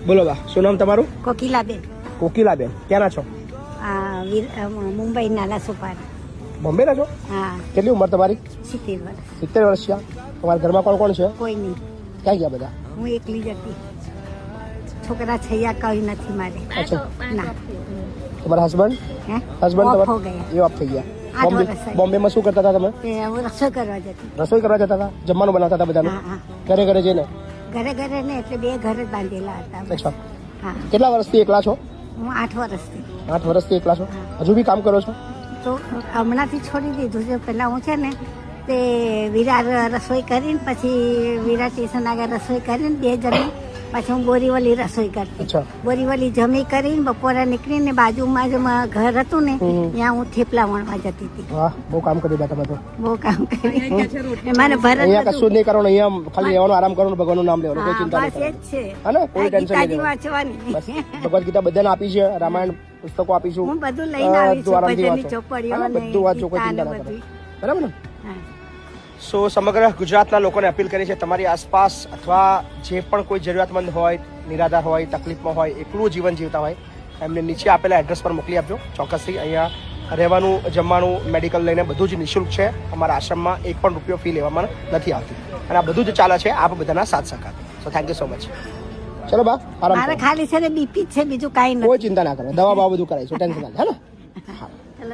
બોલો બા, શું નામ તમારું? કોકિલાબેન. કોકિલાબેન, ક્યાંના છો? મુંબઈ નાલા સોપાર. બોમ્બે ના છો? હા. કેટલી ઉંમર તમારી? 70 વર્ષ. 70 વર્ષ છે. તમારા ઘરમાં કોણ કોણ છે? કોઈ નહીં. ક્યાં ગયા બધા? હું એકલી જ હતી. છોકરા છૈયા કઈ નથી મારે. અચ્છા. ના. તમારા હસબન્ડ? હે? હસબન્ડ ઓફ હો તમારા ગયા. એ ઓફ થઈ ગયા. 8 વર્ષ થઈ. બોમ્બેમાં શું કરતા હતા તમે? હું રસોઈ કરવા જતી. રસોઈ કરવા જતા હતા? જમવાનું બનાવતા હતા બધાનું? હા. ઘરે ઘરે જઈને? ઘરે ને એટલે 2 ઘર જ બાંધેલા હતા. અચ્છા. હા. કેટલા વર્ષથી એકલા છો? હું 8 વર્ષથી. 8 વર્ષથી એકલા છો? હજુ બી કામ કરો છો? તો હમણાંથી છોડી દીધું છે. પહેલા હું છે ને તે વિરાર રસોઈ કરીને પછી વિરાર સ્ટેશન આગળ રસોઈ કરીને 2 જણ પછી હું બોરીવલી રસોઈ કરતી. અચ્છા. બોરીવલી જમી કરીને બપોરે નીકળીને બાજુમાં જ ઘર હતું ને ત્યાં હું થેપલા વણવા જતી હતી. વાહ, બહુ કામ કરી દીધા તમે તો. બહુ કામ કરી. મને ભરત અહીંયા કશું જ નહીં કરવાનું, અહીંયા ખાલી રહેવાનું, આરામ કરવાનું, ભગવાનનું નામ લેવાનું, કોઈ ચિંતા નહીં બસ એ જ છે. હા ને, કોઈ ટેન્શન ગીતાજી નહીં. વાંચવાની. બસ ભગવદ ગીતા બધાને આપી છે, રામાયણ પુસ્તકો આપીશું. હું બધું લઈને આવી છું. આરામથી ભજનની વાંચો. ચોપડીઓ હા ને, ને બધું વાંચો, કોઈ ગીતા ચિંતા ને ના કરો. બધું. બરાબર ને? હા. સો સમગ્ર ગુજરાતના લોકોને અપીલ કરી છે, તમારી આસપાસ અથવા જે પણ કોઈ જરૂરિયાતમંદ હોય, નિરાધાર હોય, તકલીફમાં હોય, એકલું જીવન જીવતા હોય, એમને નીચે આપેલા એડ્રેસ પર મોકલી આપજો. ચોક્કસથી અહીંયા રહેવાનું, જમવાનું, મેડિકલ લઈને બધું જ નિઃશુલ્ક છે. અમારા આશ્રમમાં 1 પણ રૂપિયો ફી લેવામાં નથી આવતી અને આ બધું જ ચાલે છે આપ બધાના સાથ સહકારથી. So thank you so much. ચલો બા, આરામ મારે કરો. ખાલી છે ને બીપી જ છે, બીજું કાંઈ નથી. કોઈ ચિંતા ના કરો, દવા બવા બધું કરાવીશું, ટેન્શન ના લે. હે ને? હા.